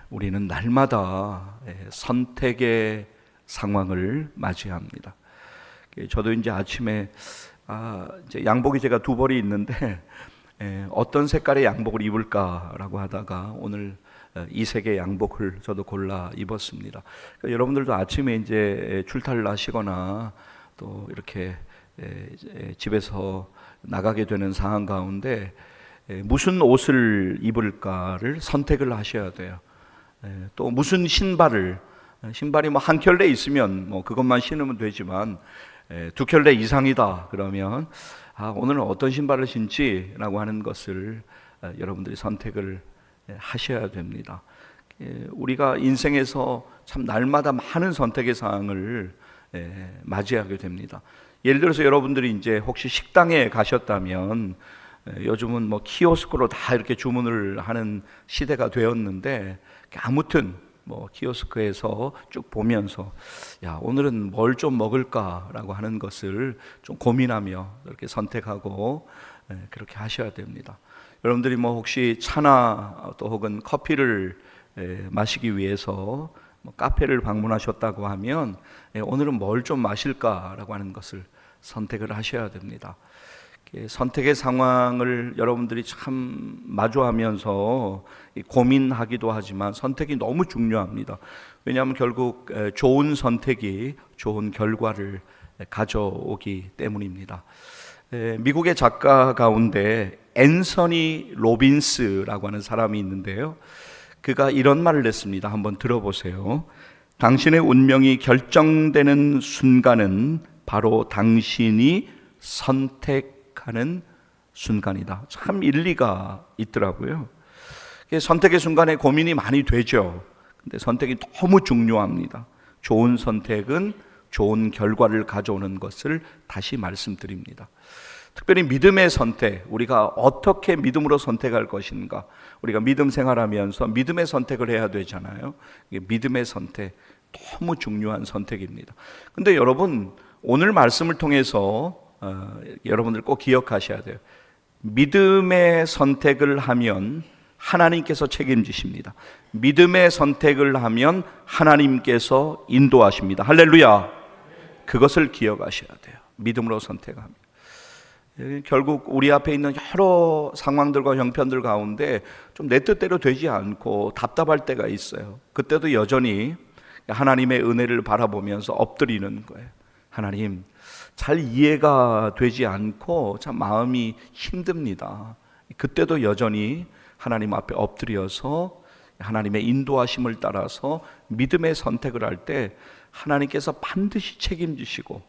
우리는 날마다 선택의 상황을 맞이합니다. 저도 이제 아침에 이제 양복이 제가 두 벌이 있는데 어떤 색깔의 양복을 입을까라고 하다가 오늘 이 색의 양복을 저도 골라 입었습니다. 그러니까 여러분들도 아침에 이제 출타를 하시거나 또 이렇게 집에서 나가게 되는 상황 가운데 무슨 옷을 입을까를 선택을 하셔야 돼요. 또 무슨 신발이 뭐 한 켤레 있으면 뭐 그것만 신으면 되지만 두 켤레 이상이다 그러면 오늘은 어떤 신발을 신지라고 하는 것을 여러분들이 선택을 하셔야 됩니다. 우리가 인생에서 참 날마다 많은 선택의 사항을 맞이하게 됩니다. 예를 들어서 여러분들이 이제 혹시 식당에 가셨다면 요즘은 뭐 키오스크로 다 이렇게 주문을 하는 시대가 되었는데 아무튼 뭐 키오스크에서 쭉 보면서 오늘은 뭘 좀 먹을까라고 하는 것을 좀 고민하며 이렇게 선택하고 그렇게 하셔야 됩니다. 여러분들이 뭐 혹시 차나 또 혹은 커피를 마시기 위해서 뭐 카페를 방문하셨다고 하면 오늘은 뭘 좀 마실까라고 하는 것을 선택을 하셔야 됩니다. 선택의 상황을 여러분들이 참 마주하면서 고민하기도 하지만 선택이 너무 중요합니다. 왜냐하면 결국 좋은 선택이 좋은 결과를 가져오기 때문입니다. 미국의 작가 가운데 앤서니 로빈스라고 하는 사람이 있는데요, 그가 이런 말을 했습니다. 한번 들어보세요. 당신의 운명이 결정되는 순간은 바로 당신이 선택하는 순간이다. 참 일리가 있더라고요. 선택의 순간에 고민이 많이 되죠. 근데 선택이 너무 중요합니다. 좋은 선택은 좋은 결과를 가져오는 것을 다시 말씀드립니다. 특별히 믿음의 선택, 우리가 어떻게 믿음으로 선택할 것인가, 우리가 믿음 생활하면서 믿음의 선택을 해야 되잖아요. 믿음의 선택, 너무 중요한 선택입니다. 근데 여러분, 오늘 말씀을 통해서 여러분들 꼭 기억하셔야 돼요. 믿음의 선택을 하면 하나님께서 책임지십니다. 믿음의 선택을 하면 하나님께서 인도하십니다. 할렐루야. 그것을 기억하셔야 돼요. 믿음으로 선택합니다. 결국 우리 앞에 있는 여러 상황들과 형편들 가운데 좀 내 뜻대로 되지 않고 답답할 때가 있어요. 그때도 여전히 하나님의 은혜를 바라보면서 엎드리는 거예요. 하나님, 잘 이해가 되지 않고 참 마음이 힘듭니다. 그때도 여전히 하나님 앞에 엎드려서 하나님의 인도하심을 따라서 믿음의 선택을 할 때 하나님께서 반드시 책임지시고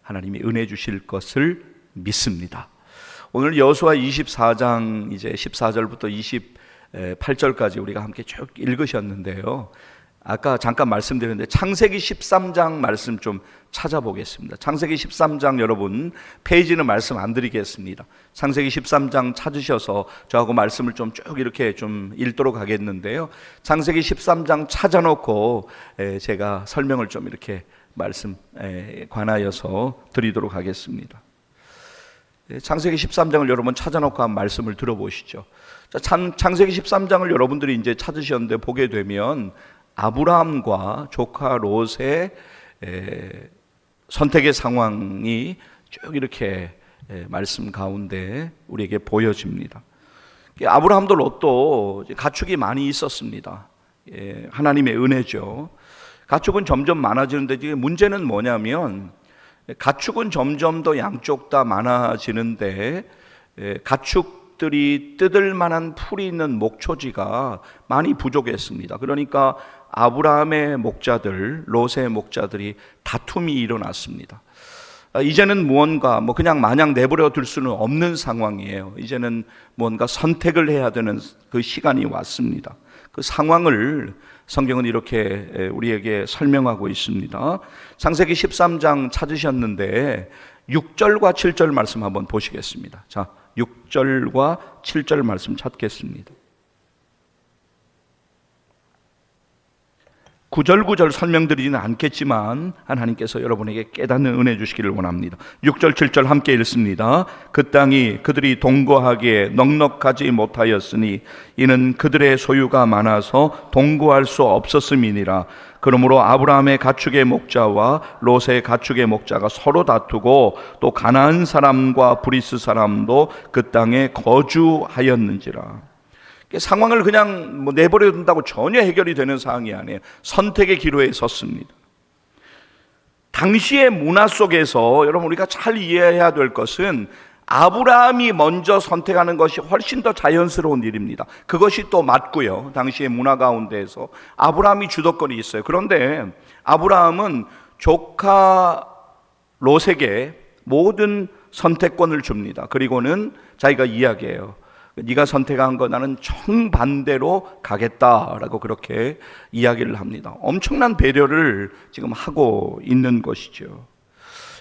하나님이 은혜 주실 것을 믿습니다. 오늘 여호수아 24장 이제 14절부터 28절까지 우리가 함께 쭉 읽으셨는데요, 아까 잠깐 말씀드렸는데 창세기 13장 말씀 좀 찾아보겠습니다. 창세기 13장 여러분 페이지는 말씀 안 드리겠습니다. 창세기 13장 찾으셔서 저하고 말씀을 좀 쭉 이렇게 좀 읽도록 하겠는데요, 창세기 13장 찾아놓고 제가 설명을 좀 이렇게 말씀 관하여서 드리도록 하겠습니다. 창세기 13장을 여러분 찾아놓고 한 말씀을 들어보시죠. 창세기 13장을 여러분들이 이제 찾으셨는데 보게 되면 아브라함과 조카 롯의 선택의 상황이 쭉 이렇게 말씀 가운데 우리에게 보여집니다. 아브라함도 롯도 가축이 많이 있었습니다. 하나님의 은혜죠. 가축은 점점 많아지는데 문제는 뭐냐면 가축은 점점 더 양쪽 다 많아지는데 가축들이 뜯을 만한 풀이 있는 목초지가 많이 부족했습니다. 그러니까 아브라함의 목자들, 롯의 목자들이 다툼이 일어났습니다. 이제는 무언가 그냥 마냥 내버려 둘 수는 없는 상황이에요. 이제는 무언가 선택을 해야 되는 그 시간이 왔습니다. 그 상황을 성경은 이렇게 우리에게 설명하고 있습니다. 창세기 13장 찾으셨는데 6절과 7절 말씀 한번 보시겠습니다. 자, 6절과 7절 말씀 찾겠습니다. 구절구절 설명드리지는 않겠지만 하나님께서 여러분에게 깨닫는 은혜 주시기를 원합니다. 6절 7절 함께 읽습니다. 그 땅이 그들이 동거하기에 넉넉하지 못하였으니 이는 그들의 소유가 많아서 동거할 수 없었음이니라. 그러므로 아브라함의 가축의 목자와 롯의 가축의 목자가 서로 다투고 또 가나안 사람과 브리스 사람도 그 땅에 거주하였는지라. 상황을 그냥 내버려 둔다고 전혀 해결이 되는 상황이 아니에요. 선택의 기로에 섰습니다. 당시의 문화 속에서 여러분 우리가 잘 이해해야 될 것은 아브라함이 먼저 선택하는 것이 훨씬 더 자연스러운 일입니다. 그것이 또 맞고요. 당시의 문화 가운데에서 아브라함이 주도권이 있어요. 그런데 아브라함은 조카 롯에게 모든 선택권을 줍니다. 그리고는 자기가 이야기해요. 네가 선택한 거 나는 정반대로 가겠다라고 그렇게 이야기를 합니다. 엄청난 배려를 지금 하고 있는 것이죠.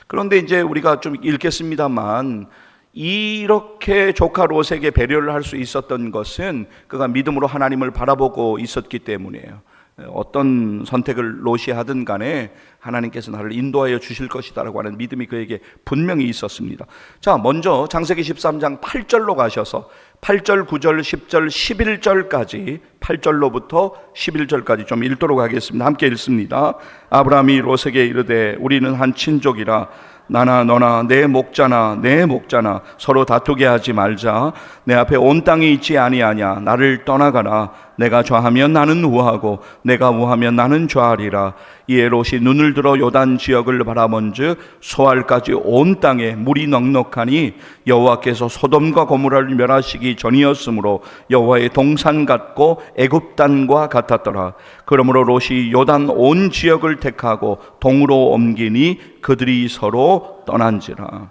그런데 이제 우리가 좀 읽겠습니다만 이렇게 조카 롯에게 배려를 할 수 있었던 것은 그가 믿음으로 하나님을 바라보고 있었기 때문이에요. 어떤 선택을 롯이 하든 간에 하나님께서 나를 인도하여 주실 것이다라고 하는 믿음이 그에게 분명히 있었습니다. 자, 먼저 창세기 13장 8절로 가셔서 8절, 9절, 10절, 11절까지 8절로부터 11절까지 좀 읽도록 하겠습니다. 함께 읽습니다. 아브라함이 롯에게 이르되 우리는 한 친족이라 나나 너나 내 목자나 내 목자나 서로 다투게 하지 말자. 내 앞에 온 땅이 있지 아니하냐. 나를 떠나가라. 내가 좌하면 나는 우하고 내가 우하면 나는 좌하리라. 이에 롯이 눈을 들어 요단 지역을 바라본즉 소알까지 온 땅에 물이 넉넉하니 여호와께서 소돔과 고모라를 멸하시기 전이었으므로 여호와의 동산 같고 애굽 땅과 같았더라. 그러므로 롯이 요단 온 지역을 택하고 동으로 옮기니 그들이 서로 떠난지라.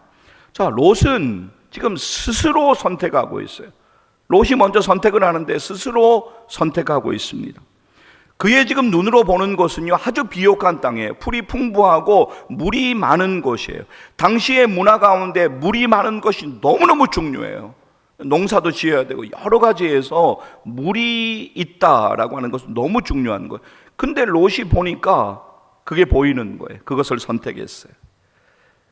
자, 롯은 지금 스스로 선택하고 있어요. 롯이 먼저 선택을 하는데 스스로 선택하고 있습니다. 그의 지금 눈으로 보는 것은요, 아주 비옥한 땅이에요. 풀이 풍부하고 물이 많은 곳이에요. 당시의 문화 가운데 물이 많은 것이 너무너무 중요해요. 농사도 지어야 되고 여러 가지에서 물이 있다라고 하는 것은 너무 중요한 거예요. 근데 롯이 보니까 그게 보이는 거예요. 그것을 선택했어요.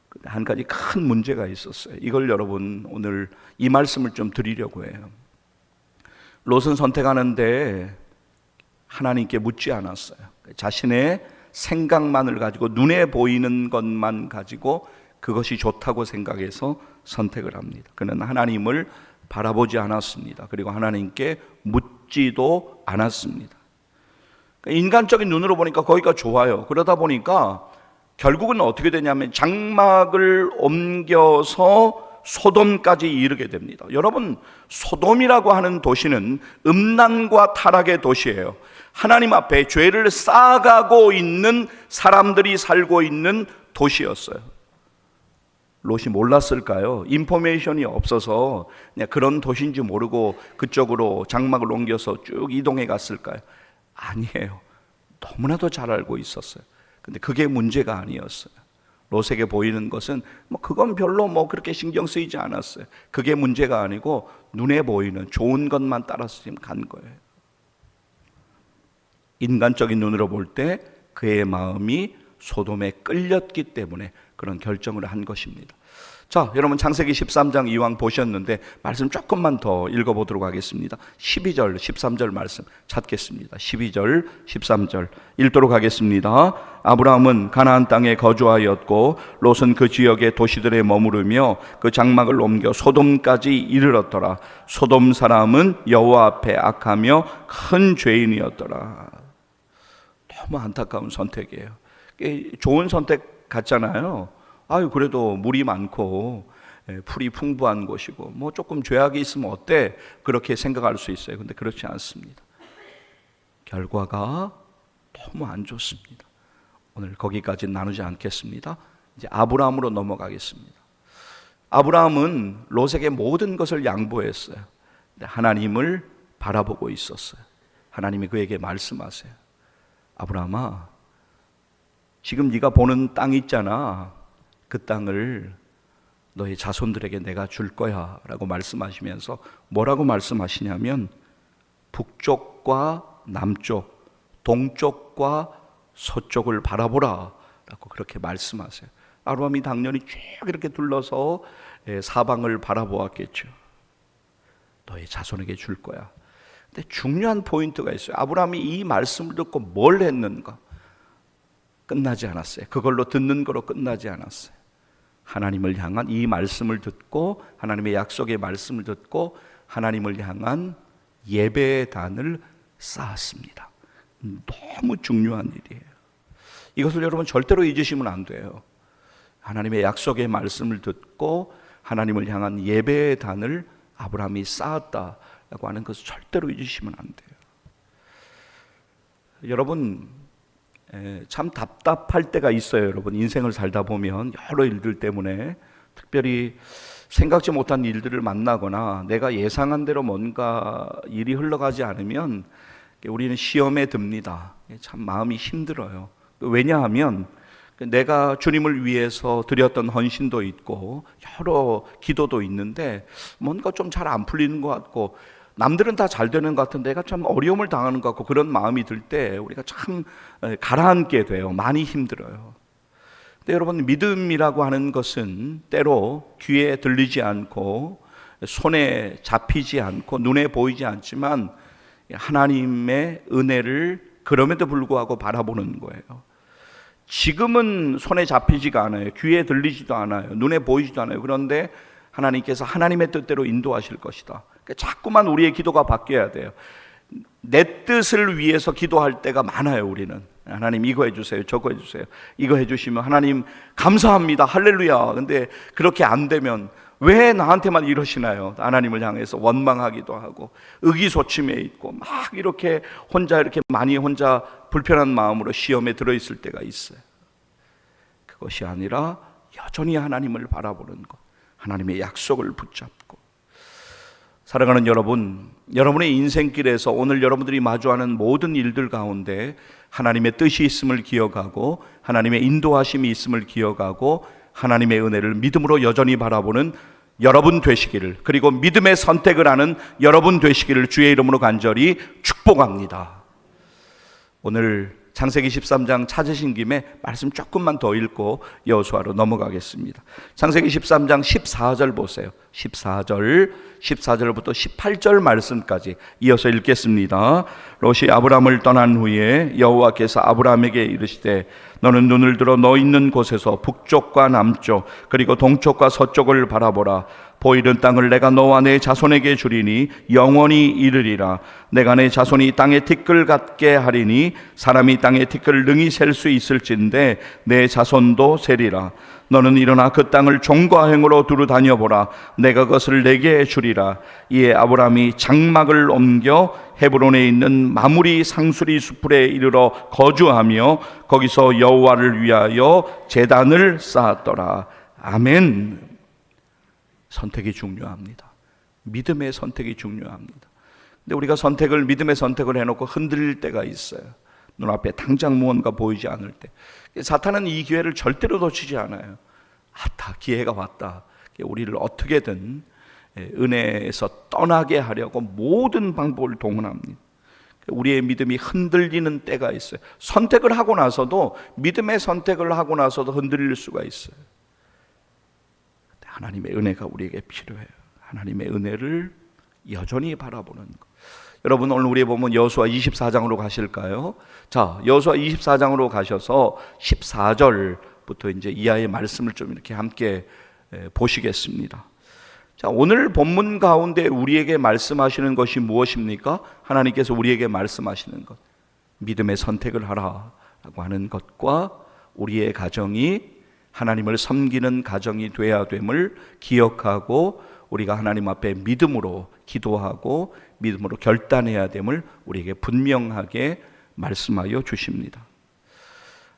근데 한 가지 큰 문제가 있었어요. 이걸 여러분 오늘 이 말씀을 좀 드리려고 해요. 롯은 선택하는데 하나님께 묻지 않았어요. 자신의 생각만을 가지고 눈에 보이는 것만 가지고 그것이 좋다고 생각해서 선택을 합니다. 그는 하나님을 바라보지 않았습니다. 그리고 하나님께 묻지도 않았습니다. 인간적인 눈으로 보니까 거기가 좋아요. 그러다 보니까 결국은 어떻게 되냐면 장막을 옮겨서 소돔까지 이르게 됩니다. 여러분, 소돔이라고 하는 도시는 음란과 타락의 도시예요. 하나님 앞에 죄를 쌓아가고 있는 사람들이 살고 있는 도시였어요. 롯이 몰랐을까요? 인포메이션이 없어서 그냥 그런 도시인지 모르고 그쪽으로 장막을 옮겨서 쭉 이동해 갔을까요? 아니에요. 너무나도 잘 알고 있었어요. 근데 그게 문제가 아니었어요. 롯에게 보이는 것은 그건 별로 그렇게 신경 쓰이지 않았어요. 그게 문제가 아니고 눈에 보이는 좋은 것만 따라서 지금 간 거예요. 인간적인 눈으로 볼 때 그의 마음이 소돔에 끌렸기 때문에 그런 결정을 한 것입니다. 자, 여러분 창세기 13장 이왕 보셨는데 말씀 조금만 더 읽어보도록 하겠습니다. 12절, 13절 말씀 찾겠습니다. 12절, 13절 읽도록 하겠습니다. 아브라함은 가나안 땅에 거주하였고 롯은 그 지역의 도시들에 머무르며 그 장막을 옮겨 소돔까지 이르렀더라. 소돔 사람은 여호와 앞에 악하며 큰 죄인이었더라. 너무 안타까운 선택이에요. 좋은 선택 같잖아요. 그래도 물이 많고 풀이 풍부한 곳이고 조금 죄악이 있으면 어때? 그렇게 생각할 수 있어요. 근데 그렇지 않습니다. 결과가 너무 안 좋습니다. 오늘 거기까지 나누지 않겠습니다. 이제 아브라함으로 넘어가겠습니다. 아브라함은 롯에게 모든 것을 양보했어요. 근데 하나님을 바라보고 있었어요. 하나님이 그에게 말씀하세요. 아브라함아, 지금 네가 보는 땅 있잖아. 그 땅을 너의 자손들에게 내가 줄 거야 라고 말씀하시면서 뭐라고 말씀하시냐면 북쪽과 남쪽, 동쪽과 서쪽을 바라보라 라고 그렇게 말씀하세요. 아브라함이 당연히 쭉 이렇게 둘러서 사방을 바라보았겠죠. 너의 자손에게 줄 거야. 근데 중요한 포인트가 있어요. 아브라함이 이 말씀을 듣고 뭘 했는가? 끝나지 않았어요. 그걸로 듣는 거로 끝나지 않았어요. 하나님을 향한 이 말씀을 듣고, 하나님의 약속의 말씀을 듣고 하나님을 향한 예배의 단을 쌓았습니다. 너무 중요한 일이에요. 이것을 여러분 절대로 잊으시면 안 돼요. 하나님의 약속의 말씀을 듣고 하나님을 향한 예배의 단을 아브라함이 쌓았다라고 하는 것을 절대로 잊으시면 안 돼요. 여러분, 참 답답할 때가 있어요. 여러분, 인생을 살다 보면 여러 일들 때문에, 특별히 생각지 못한 일들을 만나거나 내가 예상한 대로 뭔가 일이 흘러가지 않으면 우리는 시험에 듭니다. 참 마음이 힘들어요. 왜냐하면 내가 주님을 위해서 드렸던 헌신도 있고 여러 기도도 있는데 뭔가 좀 잘 안 풀리는 것 같고, 남들은 다 잘 되는 것 같은데 내가 참 어려움을 당하는 것 같고, 그런 마음이 들 때 우리가 참 가라앉게 돼요. 많이 힘들어요. 근데 여러분, 믿음이라고 하는 것은 때로 귀에 들리지 않고 손에 잡히지 않고 눈에 보이지 않지만 하나님의 은혜를 그럼에도 불구하고 바라보는 거예요. 지금은 손에 잡히지가 않아요. 귀에 들리지도 않아요. 눈에 보이지도 않아요. 그런데 하나님께서 하나님의 뜻대로 인도하실 것이다. 그러니까 자꾸만 우리의 기도가 바뀌어야 돼요. 내 뜻을 위해서 기도할 때가 많아요. 우리는 하나님 이거 해주세요, 저거 해주세요. 이거 해주시면 하나님 감사합니다, 할렐루야. 근데 그렇게 안 되면 왜 나한테만 이러시나요? 하나님을 향해서 원망하기도 하고 의기소침해 있고 막 이렇게 혼자 불편한 마음으로 시험에 들어있을 때가 있어요. 그것이 아니라 여전히 하나님을 바라보는 것, 하나님의 약속을 붙잡고. 사랑하는 여러분, 여러분의 인생길에서 오늘 여러분들이 마주하는 모든 일들 가운데 하나님의 뜻이 있음을 기억하고 하나님의 인도하심이 있음을 기억하고 하나님의 은혜를 믿음으로 여전히 바라보는 여러분 되시기를, 그리고 믿음의 선택을 하는 여러분 되시기를 주의 이름으로 간절히 축복합니다. 오늘 창세기 13장 찾으신 김에 말씀 조금만 더 읽고 여호수아로 넘어가겠습니다. 창세기 13장 14절 보세요. 14절부터 18절 말씀까지 이어서 읽겠습니다. 롯이 아브람을 떠난 후에 여호와께서 아브람에게 이르시되 너는 눈을 들어 너 있는 곳에서 북쪽과 남쪽 그리고 동쪽과 서쪽을 바라보라. 보이는 땅을 내가 너와 내 자손에게 주리니 영원히 이르리라. 내가 내 자손이 땅에 티끌 같게 하리니 사람이 땅에 티끌을 능히 셀 수 있을진데 내 자손도 세리라. 너는 일어나 그 땅을 종과 행으로 두루 다녀보라. 내가 그것을 내게 주리라. 이에 아브람이 장막을 옮겨 헤브론에 있는 마므리 상수리 수풀에 이르러 거주하며 거기서 여호와를 위하여 제단을 쌓았더라. 아멘. 선택이 중요합니다. 믿음의 선택이 중요합니다. 근데 우리가 믿음의 선택을 해놓고 흔들릴 때가 있어요. 눈앞에 당장 무언가 보이지 않을 때. 사탄은 이 기회를 절대로 놓치지 않아요. 다 기회가 왔다. 우리를 어떻게든 은혜에서 떠나게 하려고 모든 방법을 동원합니다. 우리의 믿음이 흔들리는 때가 있어요. 선택을 하고 나서도, 믿음의 선택을 하고 나서도 흔들릴 수가 있어요. 하나님의 은혜가 우리에게 필요해요. 하나님의 은혜를 여전히 바라보는 것. 여러분, 오늘 우리 보면 여호수아 24장으로 가실까요? 자, 여호수아 24장으로 가셔서 14절부터 이제 이하의 말씀을 좀 이렇게 함께 보시겠습니다. 자, 오늘 본문 가운데 우리에게 말씀하시는 것이 무엇입니까? 하나님께서 우리에게 말씀하시는 것, 믿음의 선택을 하라라고 하는 것과 우리의 가정이 하나님을 섬기는 가정이 되어야 됨을 기억하고 우리가 하나님 앞에 믿음으로 기도하고 믿음으로 결단해야 됨을 우리에게 분명하게 말씀하여 주십니다.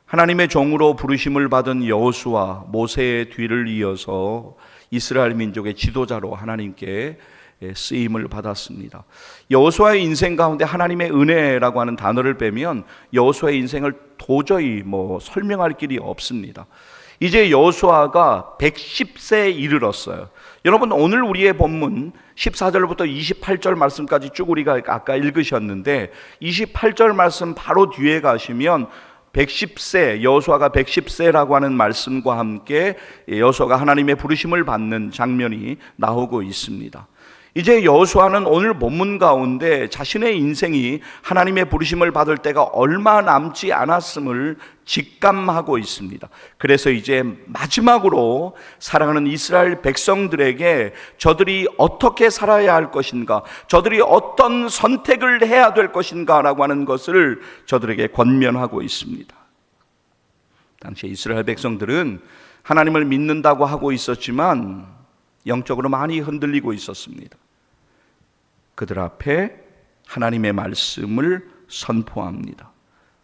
하나님의 종으로 부르심을 받은 여호수아, 모세의 뒤를 이어서 이스라엘 민족의 지도자로 하나님께 쓰임을 받았습니다. 여호수아의 인생 가운데 하나님의 은혜라고 하는 단어를 빼면 여호수아의 인생을 도저히 설명할 길이 없습니다. 이제 여호수아가 110세에 이르렀어요. 여러분, 오늘 우리의 본문 14절부터 28절 말씀까지 쭉 우리가 아까 읽으셨는데 28절 말씀 바로 뒤에 가시면 110세, 여호수아가 110세라고 하는 말씀과 함께 여호수아가 하나님의 부르심을 받는 장면이 나오고 있습니다. 이제 여호수아는 오늘 본문 가운데 자신의 인생이 하나님의 부르심을 받을 때가 얼마 남지 않았음을 직감하고 있습니다. 그래서 이제 마지막으로 사랑하는 이스라엘 백성들에게 저들이 어떻게 살아야 할 것인가, 저들이 어떤 선택을 해야 될 것인가 라고 하는 것을 저들에게 권면하고 있습니다. 당시 이스라엘 백성들은 하나님을 믿는다고 하고 있었지만 영적으로 많이 흔들리고 있었습니다. 그들 앞에 하나님의 말씀을 선포합니다.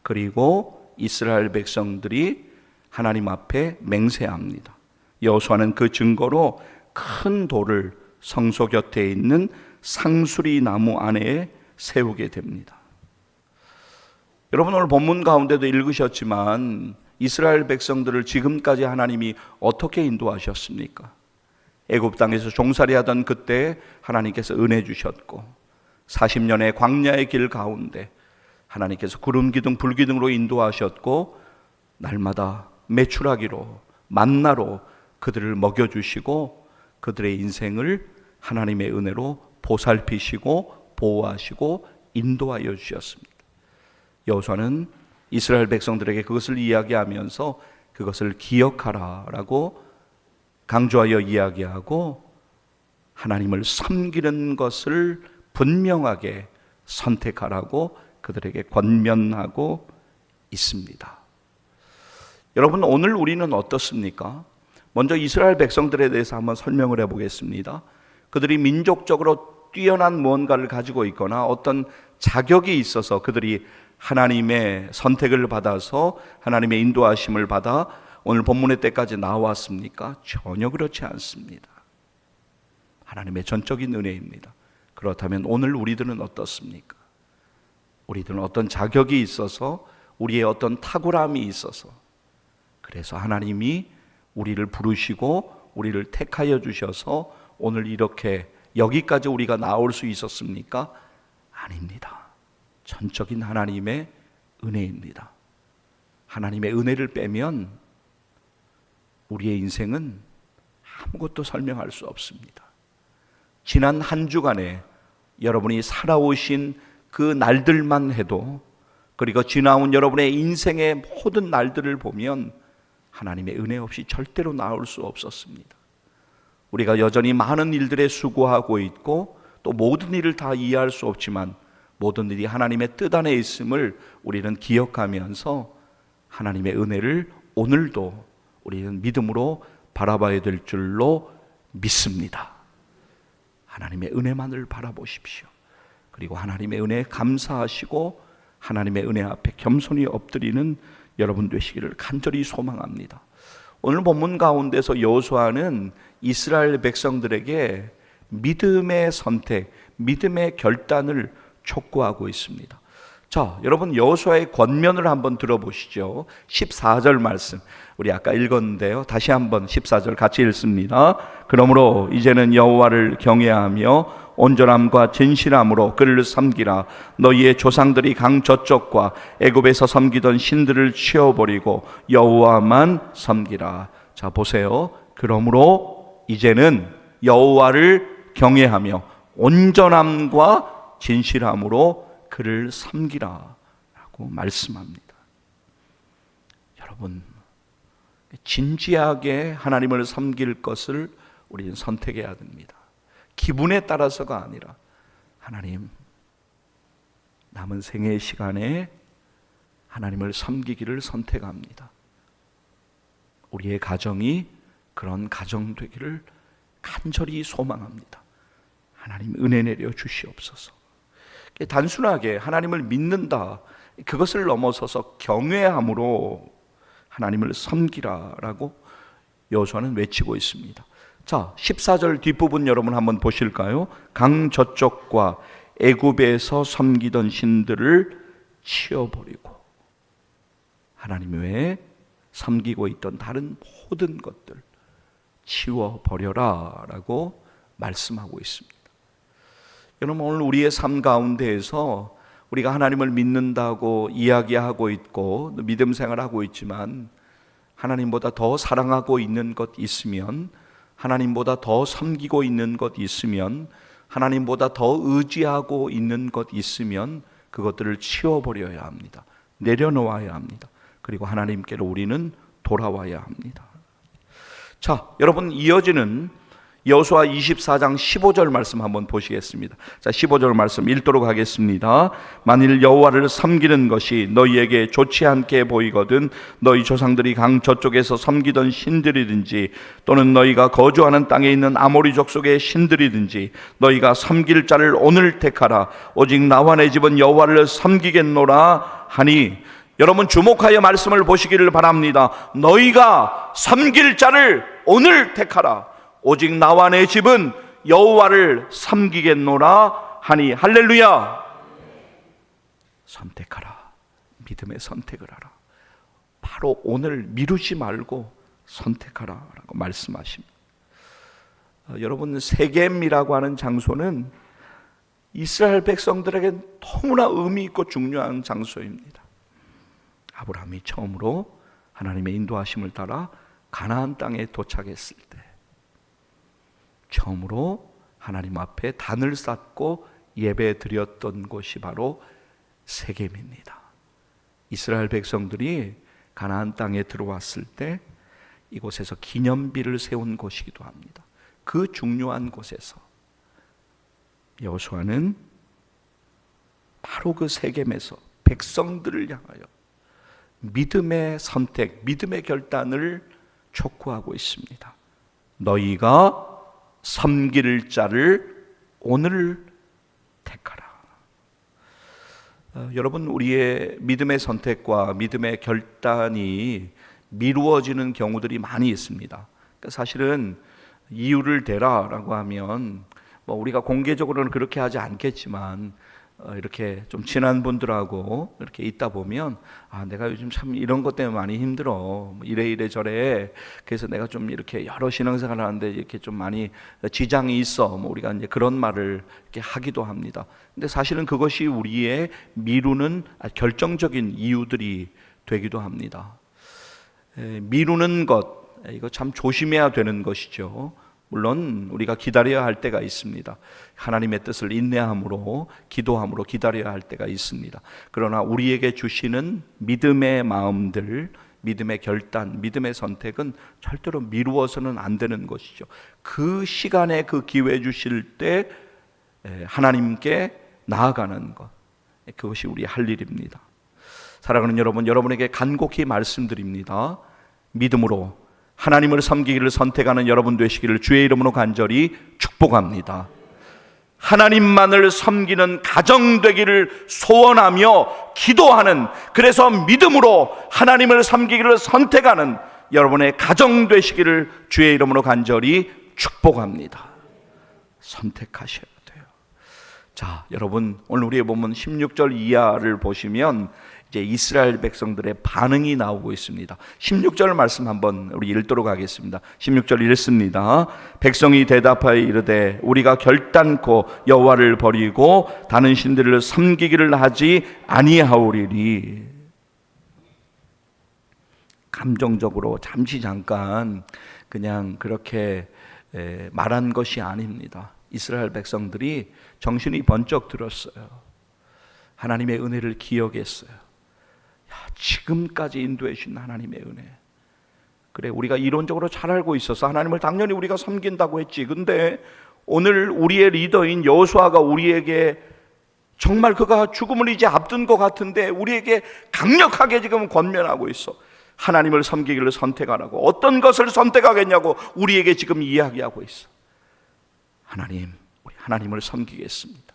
그리고 이스라엘 백성들이 하나님 앞에 맹세합니다. 여호수아는 그 증거로 큰 돌을 성소 곁에 있는 상수리 나무 안에 세우게 됩니다. 여러분, 오늘 본문 가운데도 읽으셨지만 이스라엘 백성들을 지금까지 하나님이 어떻게 인도하셨습니까? 애굽 땅에서 종살이하던 그때 하나님께서 은혜 주셨고, 40년의 광야의 길 가운데 하나님께서 구름 기둥 불 기둥으로 인도하셨고, 날마다 메추라기로 만나로 그들을 먹여주시고 그들의 인생을 하나님의 은혜로 보살피시고 보호하시고 인도하여 주셨습니다. 여호수아는 이스라엘 백성들에게 그것을 이야기하면서 그것을 기억하라라고 강조하여 이야기하고 하나님을 섬기는 것을 분명하게 선택하라고 그들에게 권면하고 있습니다. 여러분, 오늘 우리는 어떻습니까? 먼저 이스라엘 백성들에 대해서 한번 설명을 해보겠습니다. 그들이 민족적으로 뛰어난 무언가를 가지고 있거나 어떤 자격이 있어서 그들이 하나님의 선택을 받아서 하나님의 인도하심을 받아 오늘 본문의 때까지 나왔습니까? 전혀 그렇지 않습니다. 하나님의 전적인 은혜입니다. 그렇다면 오늘 우리들은 어떻습니까? 우리들은 어떤 자격이 있어서, 우리의 어떤 탁월함이 있어서, 그래서 하나님이 우리를 부르시고 우리를 택하여 주셔서 오늘 이렇게 여기까지 우리가 나올 수 있었습니까? 아닙니다. 전적인 하나님의 은혜입니다. 하나님의 은혜를 빼면 우리의 인생은 아무것도 설명할 수 없습니다. 지난 한 주간에 여러분이 살아오신 그 날들만 해도, 그리고 지나온 여러분의 인생의 모든 날들을 보면 하나님의 은혜 없이 절대로 나올 수 없었습니다. 우리가 여전히 많은 일들에 수고하고 있고 또 모든 일을 다 이해할 수 없지만 모든 일이 하나님의 뜻 안에 있음을 우리는 기억하면서 하나님의 은혜를 오늘도 우리는 믿음으로 바라봐야 될 줄로 믿습니다. 하나님의 은혜만을 바라보십시오. 그리고 하나님의 은혜에 감사하시고 하나님의 은혜 앞에 겸손히 엎드리는 여러분 되시기를 간절히 소망합니다. 오늘 본문 가운데서 여호수아는 이스라엘 백성들에게 믿음의 선택, 믿음의 결단을 촉구하고 있습니다. 자, 여러분, 여호수아의 권면을 한번 들어보시죠. 14절 말씀, 우리 아까 읽었는데요. 다시 한번 14절 같이 읽습니다. 그러므로 이제는 여호와를 경외하며 온전함과 진실함으로 그를 섬기라. 너희의 조상들이 강 저쪽과 애굽에서 섬기던 신들을 치워버리고 여호와만 섬기라. 자, 보세요. 그러므로 이제는 여호와를 경외하며 온전함과 진실함으로 그를 섬기라 라고 말씀합니다. 여러분, 진지하게 하나님을 섬길 것을 우리는 선택해야 됩니다. 기분에 따라서가 아니라, 하나님, 남은 생애 시간에 하나님을 섬기기를 선택합니다. 우리의 가정이 그런 가정 되기를 간절히 소망합니다. 하나님, 은혜 내려 주시옵소서. 단순하게 하나님을 믿는다, 그것을 넘어서서 경외함으로 하나님을 섬기라라고 여호수아는 외치고 있습니다. 자, 14절 뒷부분 여러분 한번 보실까요? 강 저쪽과 애굽에서 섬기던 신들을 치워버리고 하나님 외에 섬기고 있던 다른 모든 것들 치워버려라 라고 말씀하고 있습니다. 여러분, 오늘 우리의 삶 가운데에서 우리가 하나님을 믿는다고 이야기하고 있고 믿음 생활하고 있지만 하나님보다 더 사랑하고 있는 것 있으면, 하나님보다 더 섬기고 있는 것 있으면, 하나님보다 더 의지하고 있는 것 있으면 그것들을 치워버려야 합니다. 내려놓아야 합니다. 그리고 하나님께로 우리는 돌아와야 합니다. 자, 여러분, 이어지는 여호수아 24장 15절 말씀 한번 보시겠습니다. 자, 15절 말씀 읽도록 하겠습니다. 만일 여호와를 섬기는 것이 너희에게 좋지 않게 보이거든 너희 조상들이 강 저쪽에서 섬기던 신들이든지 또는 너희가 거주하는 땅에 있는 아모리 족속의 신들이든지 너희가 섬길 자를 오늘 택하라. 오직 나와 내 집은 여호와를 섬기겠노라 하니, 여러분 주목하여 말씀을 보시기를 바랍니다. 너희가 섬길 자를 오늘 택하라. 오직 나와 내 집은 여호와를 섬기겠노라 하니. 할렐루야. 선택하라. 믿음의 선택을 하라. 바로 오늘 미루지 말고 선택하라 라고 말씀하십니다. 여러분, 세겜이라고 하는 장소는 이스라엘 백성들에게 너무나 의미 있고 중요한 장소입니다. 아브라함이 처음으로 하나님의 인도하심을 따라 가나안 땅에 도착했을 때 처음으로 하나님 앞에 단을 쌓고 예배 드렸던 곳이 바로 세겜입니다. 이스라엘 백성들이 가나안 땅에 들어왔을 때 이곳에서 기념비를 세운 곳이기도 합니다. 그 중요한 곳에서 여호수아는 바로 그 세겜에서 백성들을 향하여 믿음의 선택, 믿음의 결단을 촉구하고 있습니다. 너희가 섬길 자를 오늘 택하라. 여러분, 우리의 믿음의 선택과 믿음의 결단이 미루어지는 경우들이 많이 있습니다. 그러니까 사실은 이유를 대라라고 하면 우리가 공개적으로는 그렇게 하지 않겠지만 이렇게 좀 친한 분들하고 이렇게 있다 보면 내가 요즘 참 이런 것 때문에 많이 힘들어, 이래 저래, 그래서 내가 좀 이렇게 여러 신앙생활을 하는데 이렇게 좀 많이 지장이 있어, 우리가 이제 그런 말을 이렇게 하기도 합니다. 근데 사실은 그것이 우리의 미루는 결정적인 이유들이 되기도 합니다. 미루는 것, 이거 참 조심해야 되는 것이죠. 물론 우리가 기다려야 할 때가 있습니다. 하나님의 뜻을 인내함으로, 기도함으로 기다려야 할 때가 있습니다. 그러나 우리에게 주시는 믿음의 마음들, 믿음의 결단, 믿음의 선택은 절대로 미루어서는 안 되는 것이죠. 그 시간에 그 기회 주실 때 하나님께 나아가는 것, 그것이 우리 할 일입니다. 사랑하는 여러분, 여러분에게 간곡히 말씀드립니다. 믿음으로 하나님을 섬기기를 선택하는 여러분 되시기를 주의 이름으로 간절히 축복합니다. 하나님만을 섬기는 가정 되기를 소원하며 기도하는, 그래서 믿음으로 하나님을 섬기기를 선택하는 여러분의 가정 되시기를 주의 이름으로 간절히 축복합니다. 선택하셔야 돼요. 자, 여러분, 오늘 우리의 본문 16절 이하를 보시면 이제 이스라엘 백성들의 반응이 나오고 있습니다. 16절 말씀 한번 우리 읽도록 하겠습니다. 16절 읽습니다. 백성이 대답하여 이르되 우리가 결단코 여호와를 버리고 다른 신들을 섬기기를 하지 아니하오리니. 감정적으로 잠깐 그냥 그렇게 말한 것이 아닙니다. 이스라엘 백성들이 정신이 번쩍 들었어요. 하나님의 은혜를 기억했어요. 지금까지 인도해 주신 하나님의 은혜. 그래, 우리가 이론적으로 잘 알고 있어서 하나님을 당연히 우리가 섬긴다고 했지. 근데 오늘 우리의 리더인 여호수아가 우리에게 정말 그가 죽음을 이제 앞둔 것 같은데 우리에게 강력하게 지금 권면하고 있어. 하나님을 섬기기를 선택하라고. 어떤 것을 선택하겠냐고 우리에게 지금 이야기하고 있어. 하나님, 우리 하나님을 섬기겠습니다.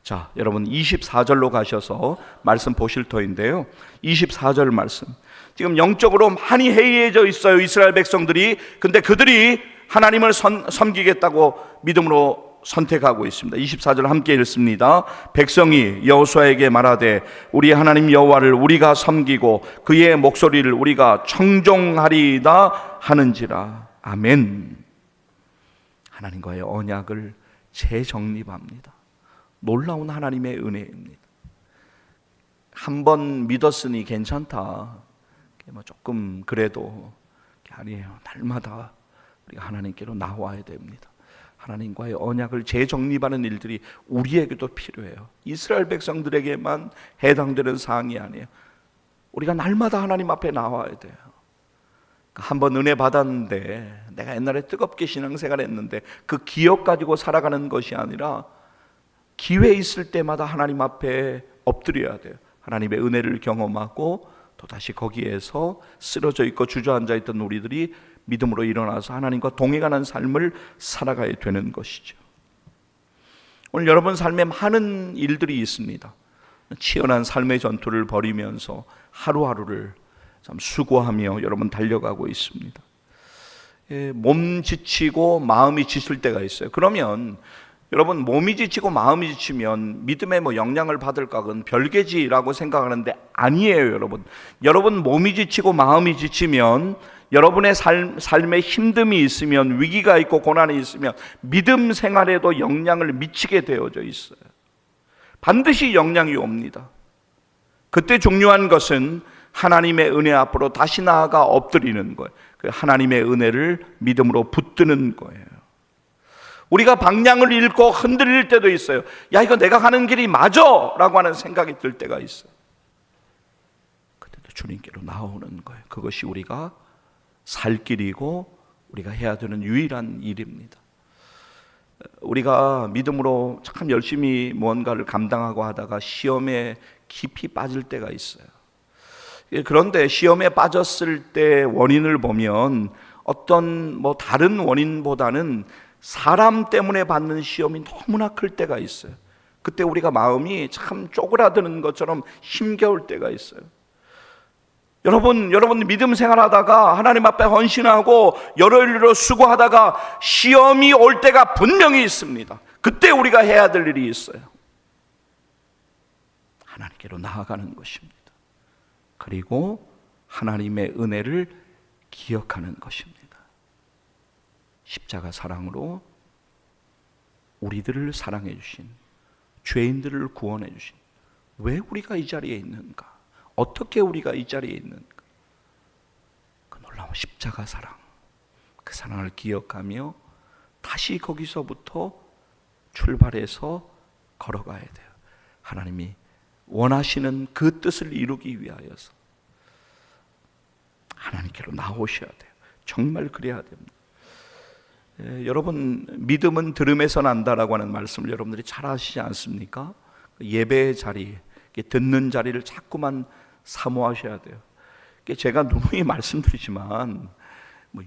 자, 여러분 24절로 가셔서 말씀 보실 터인데요, 24절 말씀, 지금 영적으로 많이 해이해져 있어요, 이스라엘 백성들이. 근데 그들이 하나님을 섬기겠다고 믿음으로 선택하고 있습니다. 24절 함께 읽습니다. 백성이 여호수아에게 말하되 우리 하나님 여호와를 우리가 섬기고 그의 목소리를 우리가 청종하리이다 하는지라. 아멘. 하나님과의 언약을 재정립합니다. 놀라운 하나님의 은혜입니다. 한 번 믿었으니 괜찮다. 뭐 조금 그래도 아니에요. 날마다 우리가 하나님께로 나와야 됩니다. 하나님과의 언약을 재정립하는 일들이 우리에게도 필요해요. 이스라엘 백성들에게만 해당되는 사항이 아니에요. 우리가 날마다 하나님 앞에 나와야 돼요. 한 번 은혜 받았는데 내가 옛날에 뜨겁게 신앙생활 했는데 그 기억 가지고 살아가는 것이 아니라 기회 있을 때마다 하나님 앞에 엎드려야 돼요. 하나님의 은혜를 경험하고 또다시 거기에서 쓰러져 있고 주저앉아 있던 우리들이 믿음으로 일어나서 하나님과 동행하는 삶을 살아가야 되는 것이죠. 오늘 여러분 삶에 많은 일들이 있습니다. 치열한 삶의 전투를 벌이면서 하루하루를 참 수고하며 여러분 달려가고 있습니다. 몸 지치고 마음이 지칠 때가 있어요. 그러면 여러분 몸이 지치고 마음이 지치면 믿음의 영향을 받을까 그건 별개지라고 생각하는데 아니에요. 여러분 몸이 지치고 마음이 지치면 여러분의 삶에 힘듦이 있으면 위기가 있고 고난이 있으면 믿음 생활에도 영향을 미치게 되어져 있어요. 반드시 영향이 옵니다. 그때 중요한 것은 하나님의 은혜 앞으로 다시 나아가 엎드리는 거예요. 하나님의 은혜를 믿음으로 붙드는 거예요. 우리가 방향을 잃고 흔들릴 때도 있어요. 야, 이거 내가 가는 길이 맞아! 라고 하는 생각이 들 때가 있어요. 그때도 주님께로 나오는 거예요. 그것이 우리가 살 길이고 우리가 해야 되는 유일한 일입니다. 우리가 믿음으로 참 열심히 무언가를 감당하고 하다가 시험에 깊이 빠질 때가 있어요. 그런데 시험에 빠졌을 때 원인을 보면 어떤 다른 원인보다는 사람 때문에 받는 시험이 너무나 클 때가 있어요. 그때 우리가 마음이 참 쪼그라드는 것처럼 힘겨울 때가 있어요. 여러분 믿음 생활하다가 하나님 앞에 헌신하고 여러 일로 수고하다가 시험이 올 때가 분명히 있습니다. 그때 우리가 해야 될 일이 있어요. 하나님께로 나아가는 것입니다. 그리고 하나님의 은혜를 기억하는 것입니다. 십자가 사랑으로 우리들을 사랑해 주신, 죄인들을 구원해 주신, 왜 우리가 이 자리에 있는가? 어떻게 우리가 이 자리에 있는가? 그 놀라운 십자가 사랑, 그 사랑을 기억하며 다시 거기서부터 출발해서 걸어가야 돼요. 하나님이 원하시는 그 뜻을 이루기 위하여서 하나님께로 나오셔야 돼요. 정말 그래야 됩니다. 여러분 믿음은 들음에서 난다라고 하는 말씀을 여러분들이 잘 아시지 않습니까? 예배의 자리, 듣는 자리를 자꾸만 사모하셔야 돼요. 제가 누누이 말씀드리지만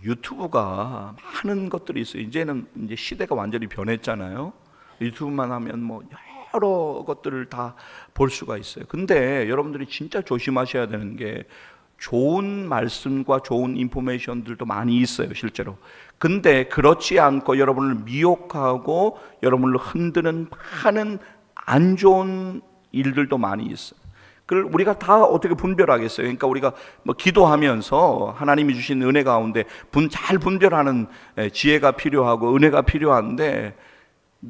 유튜브가 많은 것들이 있어요. 이제는 시대가 완전히 변했잖아요. 유튜브만 하면 여러 것들을 다 볼 수가 있어요. 근데 여러분들이 진짜 조심하셔야 되는 게 좋은 말씀과 좋은 인포메이션들도 많이 있어요, 실제로. 근데 그렇지 않고 여러분을 미혹하고 여러분을 흔드는 많은 안 좋은 일들도 많이 있어요. 그걸 우리가 다 어떻게 분별하겠어요? 그러니까 우리가 기도하면서 하나님이 주신 은혜 가운데 잘 분별하는 지혜가 필요하고 은혜가 필요한데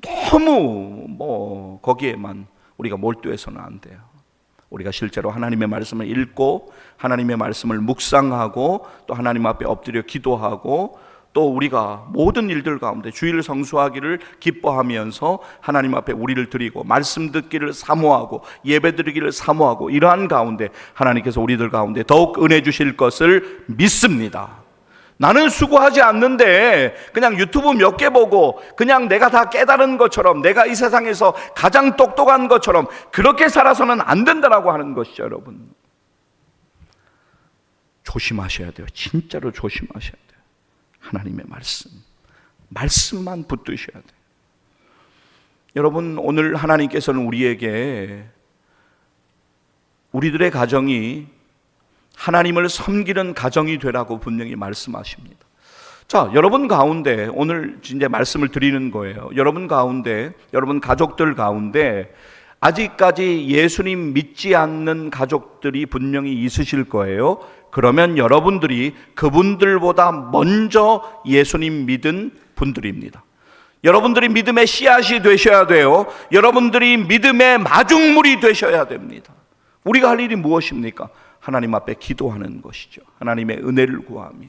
너무 거기에만 우리가 몰두해서는 안 돼요. 우리가 실제로 하나님의 말씀을 읽고 하나님의 말씀을 묵상하고 또 하나님 앞에 엎드려 기도하고 또 우리가 모든 일들 가운데 주일을 성수하기를 기뻐하면서 하나님 앞에 우리를 드리고 말씀 듣기를 사모하고 예배 드리기를 사모하고 이러한 가운데 하나님께서 우리들 가운데 더욱 은혜 주실 것을 믿습니다. 나는 수고하지 않는데 그냥 유튜브 몇 개 보고 그냥 내가 다 깨달은 것처럼 내가 이 세상에서 가장 똑똑한 것처럼 그렇게 살아서는 안 된다라고 하는 것이죠. 여러분 조심하셔야 돼요. 진짜로 조심하셔야 돼요. 하나님의 말씀만 붙드셔야 돼요. 여러분 오늘 하나님께서는 우리에게 우리들의 가정이 하나님을 섬기는 가정이 되라고 분명히 말씀하십니다. 자, 여러분 가운데 오늘 이제 말씀을 드리는 거예요. 여러분 가운데, 여러분 가족들 가운데 아직까지 예수님 믿지 않는 가족들이 분명히 있으실 거예요. 그러면 여러분들이 그분들보다 먼저 예수님 믿은 분들입니다. 여러분들이 믿음의 씨앗이 되셔야 돼요. 여러분들이 믿음의 마중물이 되셔야 됩니다. 우리가 할 일이 무엇입니까? 하나님 앞에 기도하는 것이죠. 하나님의 은혜를 구하며,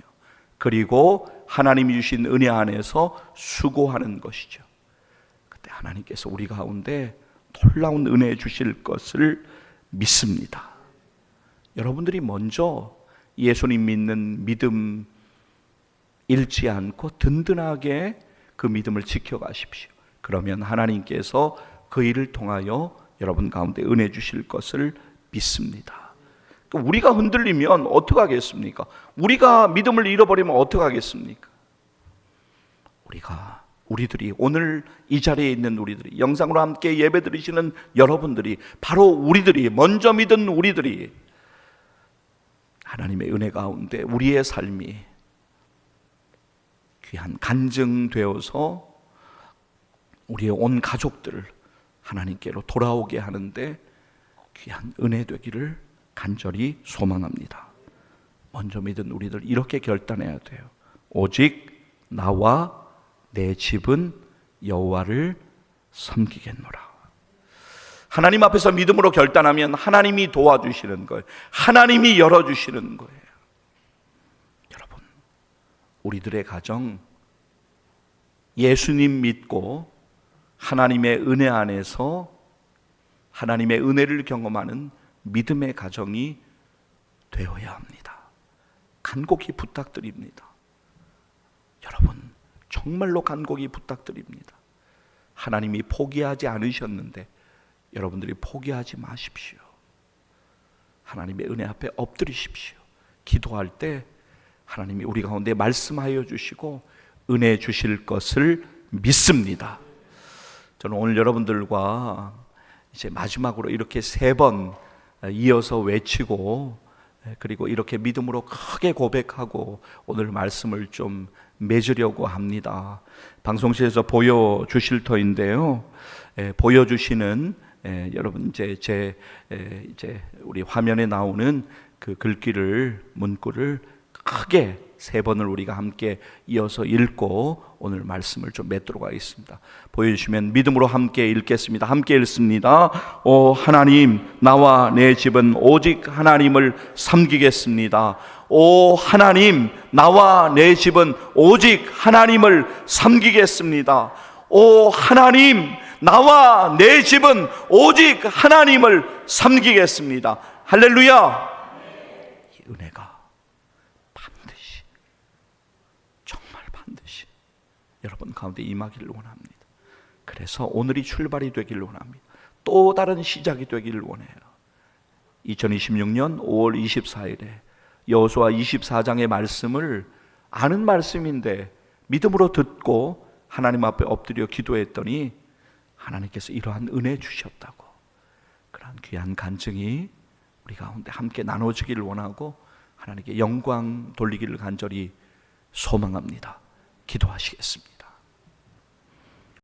그리고 하나님이 주신 은혜 안에서 수고하는 것이죠. 그때 하나님께서 우리 가운데 놀라운 은혜 주실 것을 믿습니다. 여러분들이 먼저 예수님 믿는 믿음 잃지 않고 든든하게 그 믿음을 지켜가십시오. 그러면 하나님께서 그 일을 통하여 여러분 가운데 은혜 주실 것을 믿습니다. 우리가 흔들리면 어떡하겠습니까? 우리가 믿음을 잃어버리면 어떡하겠습니까? 우리들이 오늘 이 자리에 있는 우리들이, 영상으로 함께 예배 드리시는 여러분들이, 바로 우리들이, 먼저 믿은 우리들이 하나님의 은혜 가운데 우리의 삶이 귀한 간증되어서 우리의 온 가족들을 하나님께로 돌아오게 하는데 귀한 은혜 되기를 간절히 소망합니다. 먼저 믿은 우리들 이렇게 결단해야 돼요. 오직 나와 내 집은 여호와를 섬기겠노라. 하나님 앞에서 믿음으로 결단하면 하나님이 도와주시는 거예요. 하나님이 열어주시는 거예요. 여러분, 우리들의 가정, 예수님 믿고 하나님의 은혜 안에서 하나님의 은혜를 경험하는 믿음의 가정이 되어야 합니다. 간곡히 부탁드립니다. 여러분, 정말로 간곡히 부탁드립니다. 하나님이 포기하지 않으셨는데 여러분들이 포기하지 마십시오. 하나님의 은혜 앞에 엎드리십시오. 기도할 때 하나님이 우리 가운데 말씀하여 주시고 은혜 주실 것을 믿습니다. 저는 오늘 여러분들과 이제 마지막으로 이렇게 3번 이어서 외치고, 그리고 이렇게 믿음으로 크게 고백하고 오늘 말씀을 좀 맺으려고 합니다. 방송실에서 보여주실 터인데요. 보여주시는 여러분 이제 우리 화면에 나오는 그 글귀를, 문구를 크게 3번을 우리가 함께 이어서 읽고 오늘 말씀을 좀 맺도록 하겠습니다. 보여주시면 믿음으로 함께 읽겠습니다. 함께 읽습니다. 오 하나님, 나와 내 집은 오직 하나님을 섬기겠습니다. 오 하나님, 나와 내 집은 오직 하나님을 섬기겠습니다. 오 하나님, 나와 내 집은 오직 하나님을 섬기겠습니다. 할렐루야. 이 은혜가 반드시 여러분 가운데 임하기를 원합니다. 그래서 오늘이 출발이 되기를 원합니다. 또 다른 시작이 되기를 원해요. 2026년 5월 24일에 여호수아 24장의 말씀을, 아는 말씀인데 믿음으로 듣고 하나님 앞에 엎드려 기도했더니 하나님께서 이러한 은혜 주셨다고, 그러한 귀한 간증이 우리 가운데 함께 나눠지기를 원하고 하나님께 영광 돌리기를 간절히 소망합니다. 기도하시겠습니다.